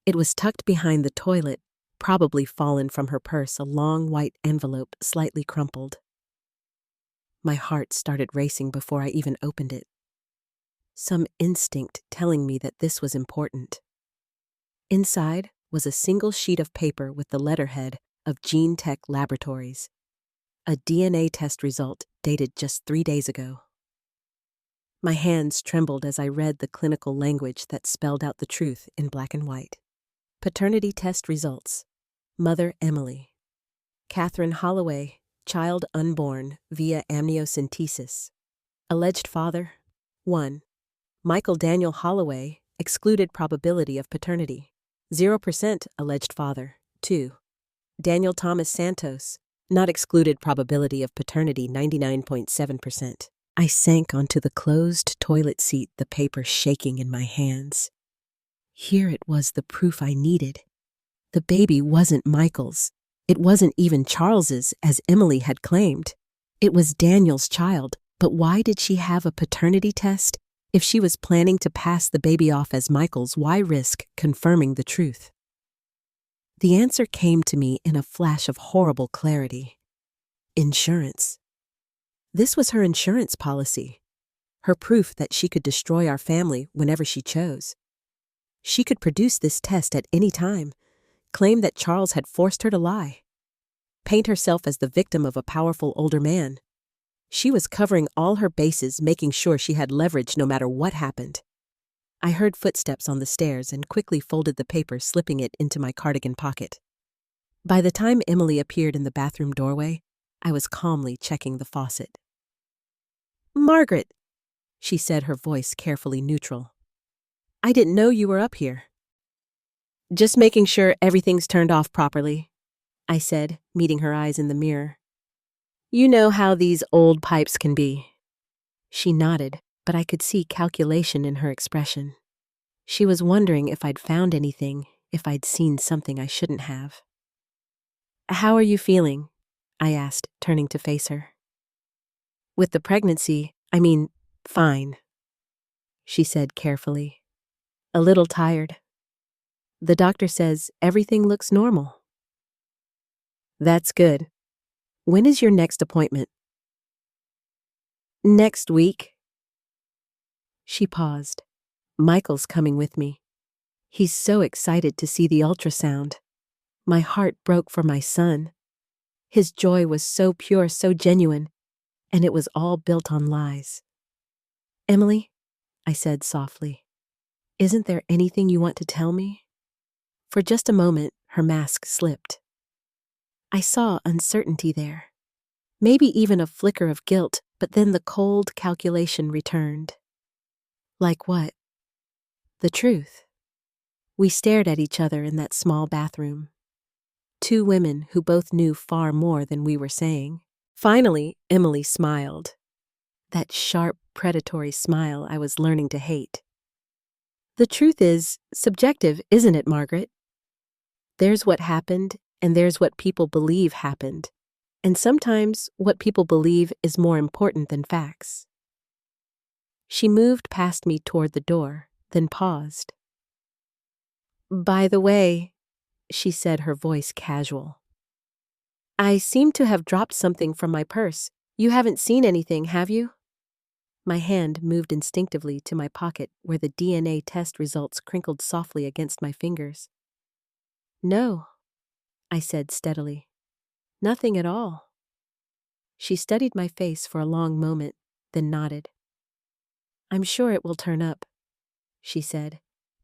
It was tucked behind the toilet, probably fallen from her purse, a long white envelope slightly crumpled. My heart started racing before I even opened it. Some instinct telling me that this was important. Inside was a single sheet of paper with the letterhead of Gene Tech Laboratories, a DNA test result dated just 3 days ago. My hands trembled as I read the clinical language that spelled out the truth in black and white. Paternity test results. Mother Emily. Catherine Holloway, child unborn via amniocentesis. Alleged father, 1. Michael Daniel Holloway, excluded probability of paternity. 0% alleged father, 2. Daniel Thomas Santos, not excluded probability of paternity, 99.7%. I sank onto the closed toilet seat, the paper shaking in my hands. Here it was, the proof I needed. The baby wasn't Michael's. It wasn't even Charles's, as Emily had claimed. It was Daniel's child, but why did she have a paternity test? If she was planning to pass the baby off as Michael's, why risk confirming the truth? The answer came to me in a flash of horrible clarity. Insurance. This was her insurance policy, her proof that she could destroy our family whenever she chose. She could produce this test at any time, claim that Charles had forced her to lie, paint herself as the victim of a powerful older man. She was covering all her bases, making sure she had leverage no matter what happened. I heard footsteps on the stairs and quickly folded the paper, slipping it into my cardigan pocket. By the time Emily appeared in the bathroom doorway, I was calmly checking the faucet. "Margaret," she said, her voice carefully neutral. "I didn't know you were up here." "Just making sure everything's turned off properly," I said, meeting her eyes in the mirror. "You know how these old pipes can be." She nodded, but I could see calculation in her expression. She was wondering if I'd found anything, if I'd seen something I shouldn't have. "How are you feeling?" I asked, turning to face her. "With the pregnancy, fine," she said carefully. "A little tired. The doctor says everything looks normal." "That's good. When is your next appointment?" "Next week." She paused. "Michael's coming with me. He's so excited to see the ultrasound. My heart broke for my son. His joy was so pure, so genuine, and it was all built on lies." "Emily," I said softly, "isn't there anything you want to tell me?" For just a moment, her mask slipped. I saw uncertainty there, maybe even a flicker of guilt, but then the cold calculation returned. "Like what?" "The truth." We stared at each other in that small bathroom. Two women who both knew far more than we were saying. Finally, Emily smiled. That sharp, predatory smile I was learning to hate. The truth is subjective, isn't it, Margaret? There's what happened, and there's what people believe happened. And sometimes what people believe is more important than facts. She moved past me toward the door, then paused. By the way, she said, her voice casual, I seem to have dropped something from my purse. You haven't seen anything, have you? My hand moved instinctively to my pocket where the DNA test results crinkled softly against my fingers. No, I said steadily. Nothing at all. She studied my face for a long moment, then nodded. I'm sure it will turn up, she said.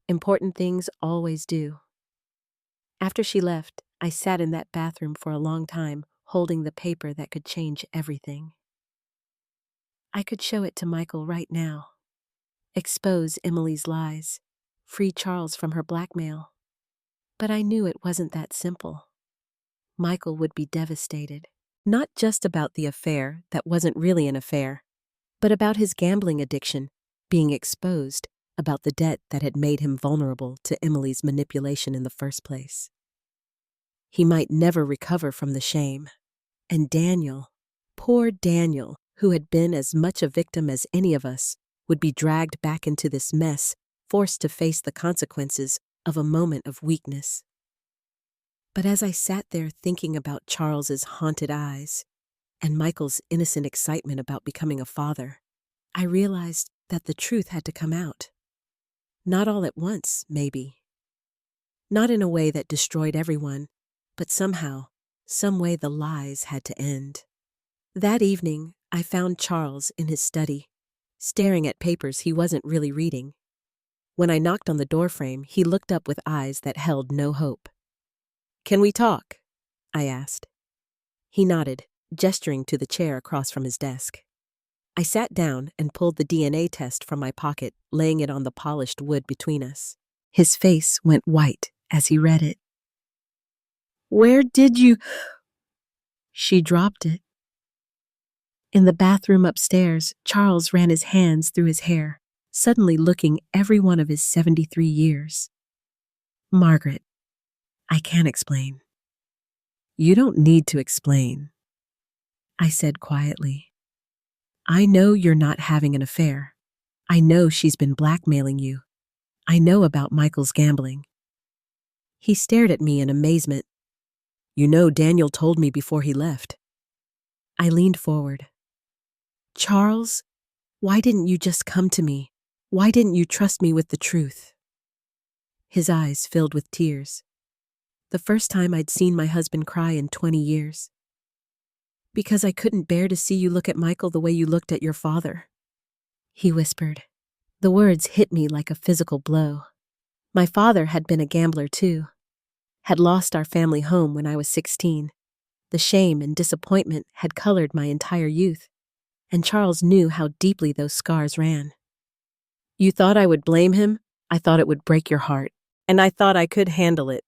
Important things always do. After she left, I sat in that bathroom for a long time, holding the paper that could change everything. I could show it to Michael right now. Expose Emily's lies. Free Charles from her blackmail. But I knew it wasn't that simple. Michael would be devastated. Not just about the affair that wasn't really an affair, but about his gambling addiction being exposed, about the debt that had made him vulnerable to Emily's manipulation in the first place. He might never recover from the shame. And Daniel, poor Daniel, who had been as much a victim as any of us, would be dragged back into this mess, forced to face the consequences of a moment of weakness. But as I sat there thinking about Charles's haunted eyes and Michael's innocent excitement about becoming a father, I realized that the truth had to come out. Not all at once, maybe. Not in a way that destroyed everyone, but somehow, some way the lies had to end. That evening, I found Charles in his study, staring at papers he wasn't really reading. When I knocked on the doorframe, he looked up with eyes that held no hope. Can we talk? I asked. He nodded, gesturing to the chair across from his desk. I sat down and pulled the DNA test from my pocket, laying it on the polished wood between us. His face went white as he read it. Where did you... She dropped it. In the bathroom upstairs, Charles ran his hands through his hair, suddenly looking every one of his 73 years. Margaret, I can't explain. You don't need to explain, I said quietly. I know you're not having an affair. I know she's been blackmailing you. I know about Michael's gambling. He stared at me in amazement. You know, Daniel told me before he left. I leaned forward. Charles, why didn't you just come to me? Why didn't you trust me with the truth? His eyes filled with tears. The first time I'd seen my husband cry in 20 years. Because I couldn't bear to see you look at Michael the way you looked at your father, he whispered. The words hit me like a physical blow. My father had been a gambler too, had lost our family home when I was 16. The shame and disappointment had colored my entire youth, and Charles knew how deeply those scars ran. You thought I would blame him? I thought it would break your heart, and I thought I could handle it.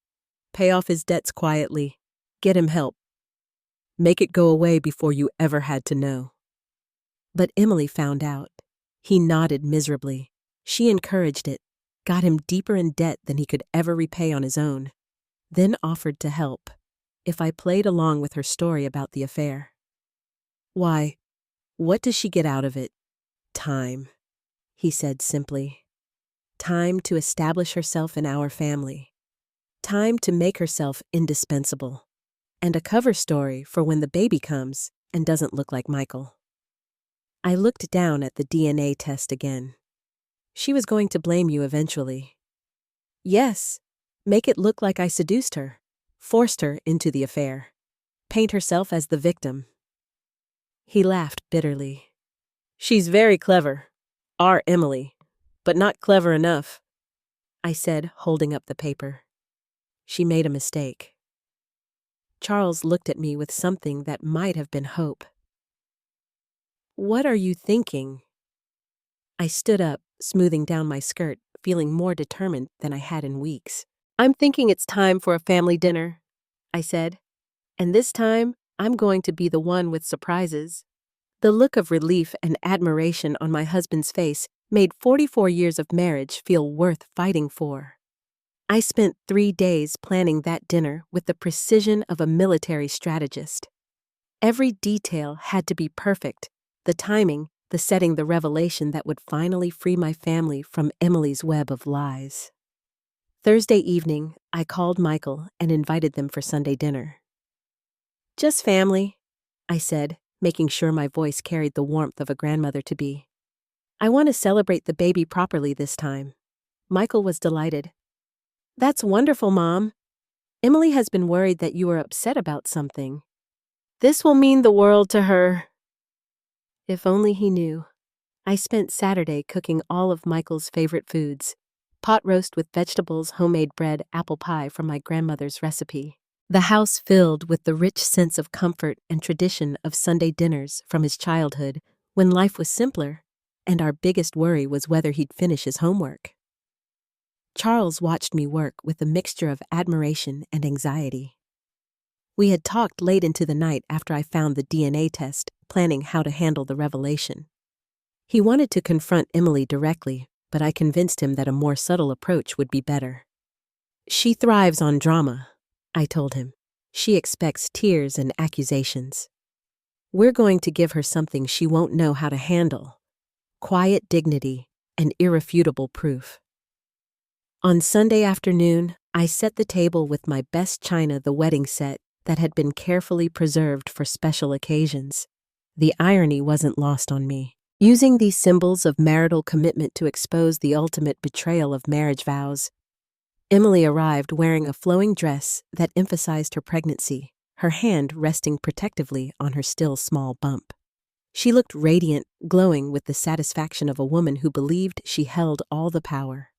Pay off his debts quietly. Get him help. Make it go away before you ever had to know. But Emily found out. He nodded miserably. She encouraged it, got him deeper in debt than he could ever repay on his own, then offered to help if I played along with her story about the affair. Why, what does she get out of it? Time, he said simply. Time to establish herself in our family. Time to make herself indispensable. And a cover story for when the baby comes and doesn't look like Michael. I looked down at the DNA test again. She was going to blame you eventually. Yes, make it look like I seduced her, forced her into the affair, paint herself as the victim. He laughed bitterly. She's very clever, our Emily, but not clever enough, I said, holding up the paper. She made a mistake. Charles looked at me with something that might have been hope. What are you thinking? I stood up, smoothing down my skirt, feeling more determined than I had in weeks. I'm thinking it's time for a family dinner, I said. And this time, I'm going to be the one with surprises. The look of relief and admiration on my husband's face made 44 years of marriage feel worth fighting for. I spent 3 days planning that dinner with the precision of a military strategist. Every detail had to be perfect: the timing, the setting, the revelation that would finally free my family from Emily's web of lies. Thursday evening, I called Michael and invited them for Sunday dinner. "Just family," I said, making sure my voice carried the warmth of a grandmother-to-be. "I want to celebrate the baby properly this time." Michael was delighted. "That's wonderful, Mom. Emily has been worried that you were upset about something. This will mean the world to her." If only he knew. I spent Saturday cooking all of Michael's favorite foods: pot roast with vegetables, homemade bread, apple pie from my grandmother's recipe. The house filled with the rich sense of comfort and tradition of Sunday dinners from his childhood, when life was simpler, and our biggest worry was whether he'd finish his homework. Charles watched me work with a mixture of admiration and anxiety. We had talked late into the night after I found the DNA test, planning how to handle the revelation. He wanted to confront Emily directly, but I convinced him that a more subtle approach would be better. "She thrives on drama," I told him. "She expects tears and accusations. We're going to give her something she won't know how to handle: quiet dignity and irrefutable proof." On Sunday afternoon, I set the table with my best china, the wedding set that had been carefully preserved for special occasions. The irony wasn't lost on me. Using these symbols of marital commitment to expose the ultimate betrayal of marriage vows, Emily arrived wearing a flowing dress that emphasized her pregnancy, her hand resting protectively on her still small bump. She looked radiant, glowing with the satisfaction of a woman who believed she held all the power.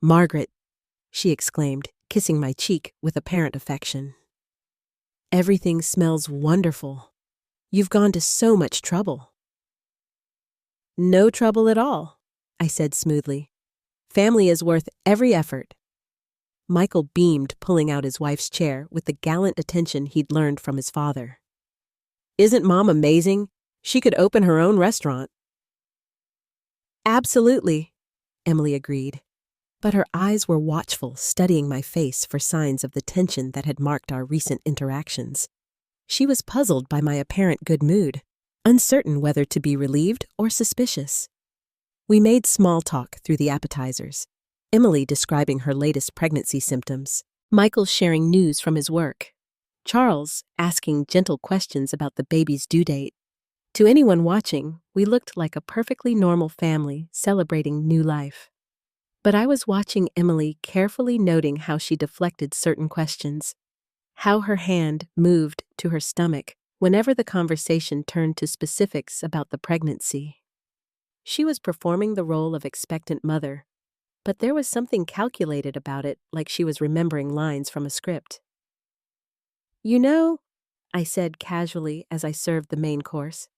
"Margaret," she exclaimed, kissing my cheek with apparent affection. "Everything smells wonderful. You've gone to so much trouble." "No trouble at all," I said smoothly. "Family is worth every effort." Michael beamed, pulling out his wife's chair with the gallant attention he'd learned from his father. "Isn't Mom amazing? She could open her own restaurant." "Absolutely," Emily agreed, but her eyes were watchful, studying my face for signs of the tension that had marked our recent interactions. She was puzzled by my apparent good mood, uncertain whether to be relieved or suspicious. We made small talk through the appetizers, Emily describing her latest pregnancy symptoms, Michael sharing news from his work, Charles asking gentle questions about the baby's due date. To anyone watching, we looked like a perfectly normal family celebrating new life. But I was watching Emily, carefully noting how she deflected certain questions, how her hand moved to her stomach whenever the conversation turned to specifics about the pregnancy. She was performing the role of expectant mother, but there was something calculated about it, like she was remembering lines from a script. "You know," I said casually as I served the main course,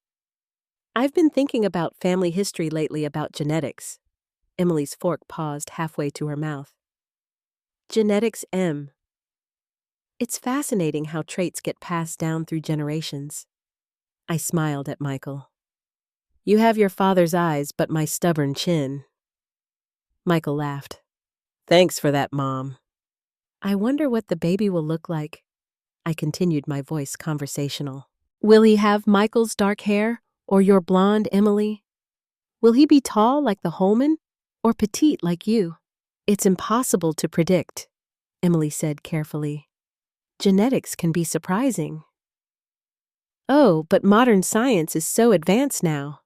"I've been thinking about family history lately, about genetics." Emily's fork paused halfway to her mouth. "Genetics, Em. It's fascinating how traits get passed down through generations." I smiled at Michael. "You have your father's eyes, but my stubborn chin." Michael laughed. "Thanks for that, Mom." "I wonder what the baby will look like." I continued, my voice conversational. "Will he have Michael's dark hair, or your blonde, Emily? Will he be tall like the Holman, or petite like you?" "It's impossible to predict," Emily said carefully. "Genetics can be surprising." "Oh, but modern science is so advanced now,"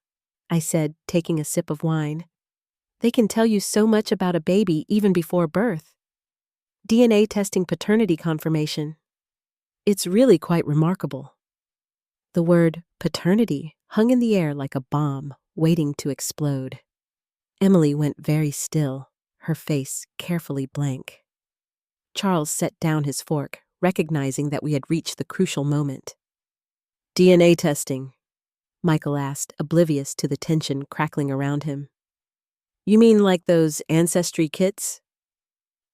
I said, taking a sip of wine. "They can tell you so much about a baby even before birth. DNA testing, paternity confirmation. It's really quite remarkable." The word paternity hung in the air like a bomb, waiting to explode. Emily went very still, her face carefully blank. Charles set down his fork, recognizing that we had reached the crucial moment. "DNA testing?" Michael asked, oblivious to the tension crackling around him. "You mean like those ancestry kits?"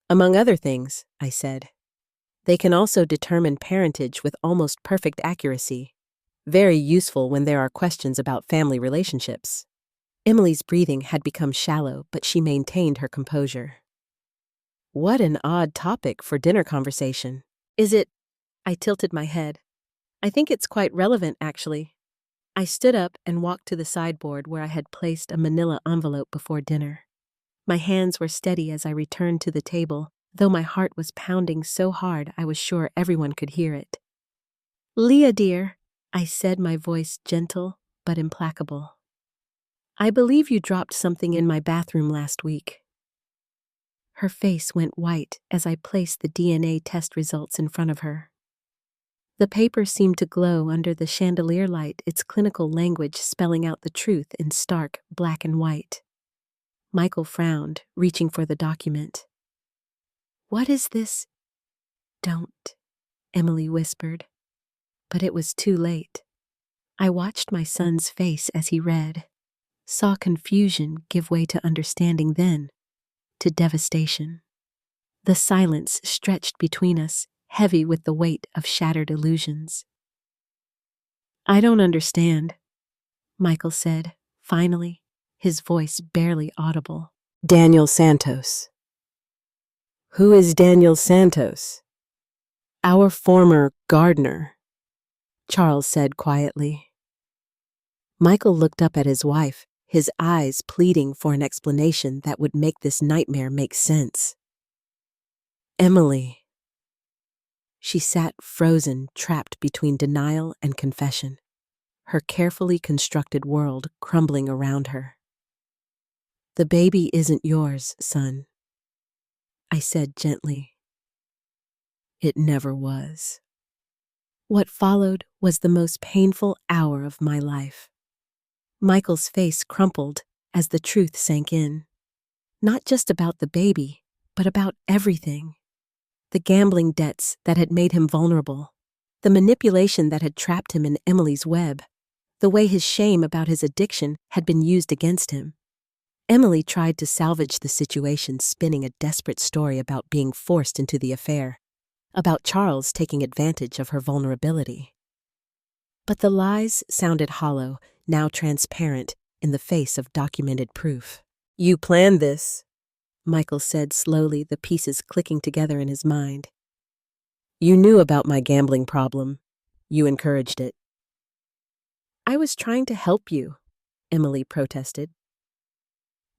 "Among other things," I said. "They can also determine parentage with almost perfect accuracy. Very useful when there are questions about family relationships." Emily's breathing had become shallow, but she maintained her composure. What an odd topic for dinner conversation. Is it? I tilted my head. I think it's quite relevant, actually. I stood up and walked to the sideboard where I had placed a manila envelope before dinner. My hands were steady as I returned to the table, though my heart was pounding so hard I was sure everyone could hear it. Leah, dear, I said, my voice gentle but implacable. I believe you dropped something in my bathroom last week. Her face went white as I placed the DNA test results in front of her. The paper seemed to glow under the chandelier light, its clinical language spelling out the truth in stark black and white. Michael frowned, reaching for the document. What is this? Don't, Emily whispered. But it was too late. I watched my son's face as he read, saw confusion give way to understanding, then to devastation. The silence stretched between us, heavy with the weight of shattered illusions. I don't understand, Michael said, finally, his voice barely audible. Daniel Santos. Who is Daniel Santos? Our former gardener, Charles said quietly. Michael looked up at his wife, his eyes pleading for an explanation that would make this nightmare make sense. Emily. She sat frozen, trapped between denial and confession, her carefully constructed world crumbling around her. The baby isn't yours, son, I said gently. It never was. What followed was the most painful hour of my life. Michael's face crumpled as the truth sank in. Not just about the baby, but about everything. The gambling debts that had made him vulnerable, the manipulation that had trapped him in Emily's web, the way his shame about his addiction had been used against him. Emily tried to salvage the situation, spinning a desperate story about being forced into the affair, about Charles taking advantage of her vulnerability. But the lies sounded hollow, now transparent, in the face of documented proof. You planned this, Michael said slowly, the pieces clicking together in his mind. You knew about my gambling problem. You encouraged it. I was trying to help you, Emily protested.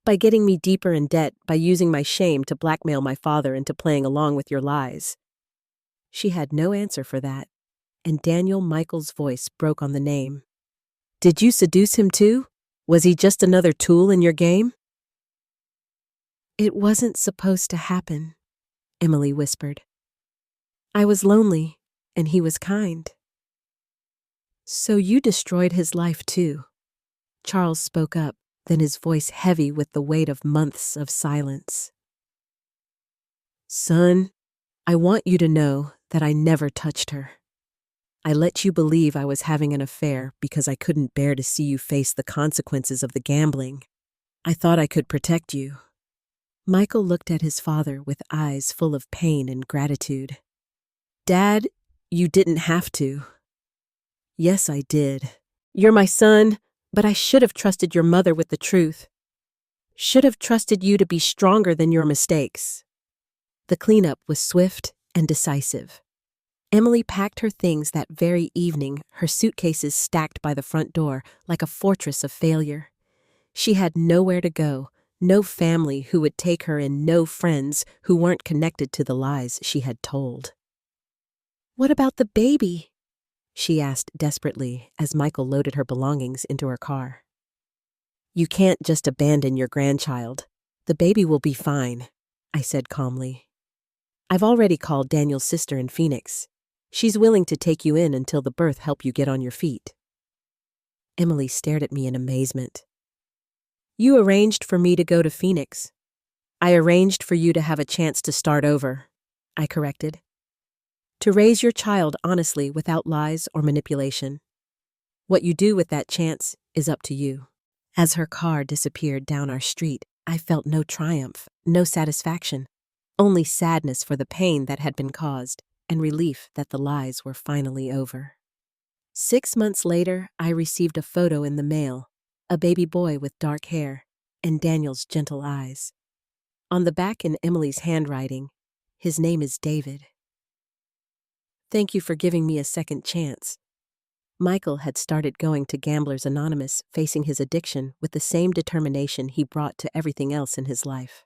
By getting me deeper in debt, by using my shame to blackmail my father into playing along with your lies. She had no answer for that, and Daniel Michael's voice broke on the name. Did you seduce him too? Was he just another tool in your game? It wasn't supposed to happen, Emily whispered. I was lonely, and he was kind. So you destroyed his life too. Charles spoke up, then his voice heavy with the weight of months of silence. Son, I want you to know that I never touched her. I let you believe I was having an affair because I couldn't bear to see you face the consequences of the gambling. I thought I could protect you. Michael looked at his father with eyes full of pain and gratitude. Dad, you didn't have to. Yes, I did. You're my son, but I should have trusted your mother with the truth. Should have trusted you to be stronger than your mistakes. The cleanup was swift and decisive. Emily packed her things that very evening, her suitcases stacked by the front door like a fortress of failure. She had nowhere to go, no family who would take her, and no friends who weren't connected to the lies she had told. What about the baby? She asked desperately as Michael loaded her belongings into her car. You can't just abandon your grandchild. The baby will be fine, I said calmly. I've already called Daniel's sister in Phoenix. She's willing to take you in until the birth help you get on your feet. Emily stared at me in amazement. You arranged for me to go to Phoenix. I arranged for you to have a chance to start over, I corrected. To raise your child honestly without lies or manipulation. What you do with that chance is up to you. As her car disappeared down our street, I felt no triumph, no satisfaction, only sadness for the pain that had been caused and relief that the lies were finally over. 6 months later, I received a photo in the mail, a baby boy with dark hair, and Daniel's gentle eyes. On the back in Emily's handwriting, his name is David. Thank you for giving me a second chance. Michael had started going to Gamblers Anonymous, facing his addiction with the same determination he brought to everything else in his life.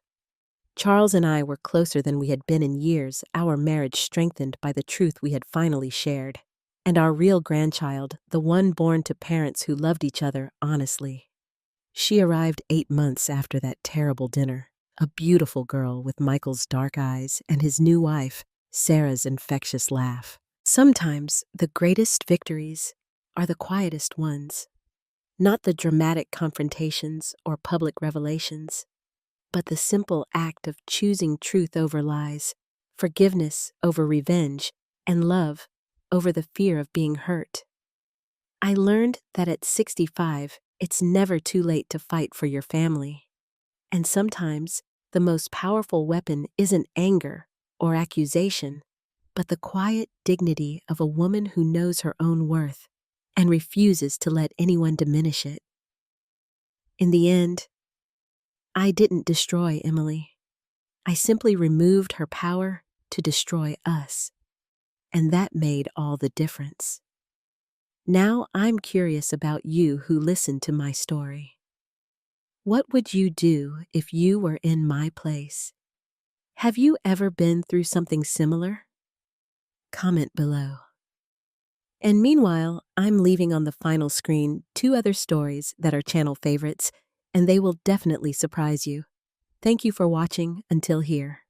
Charles and I were closer than we had been in years, our marriage strengthened by the truth we had finally shared. And our real grandchild, the one born to parents who loved each other honestly. She arrived 8 months after that terrible dinner, a beautiful girl with Michael's dark eyes and his new wife, Sarah's infectious laugh. Sometimes the greatest victories are the quietest ones, not the dramatic confrontations or public revelations, but the simple act of choosing truth over lies, forgiveness over revenge, and love over the fear of being hurt. I learned that at 65, it's never too late to fight for your family. And sometimes, the most powerful weapon isn't anger or accusation, but the quiet dignity of a woman who knows her own worth and refuses to let anyone diminish it. In the end, I didn't destroy Emily. I simply removed her power to destroy us. And that made all the difference. Now I'm curious about you who listened to my story. What would you do if you were in my place? Have you ever been through something similar? Comment below. And meanwhile, I'm leaving on the final screen 2 other stories that are channel favorites, and they will definitely surprise you. Thank you for watching until here.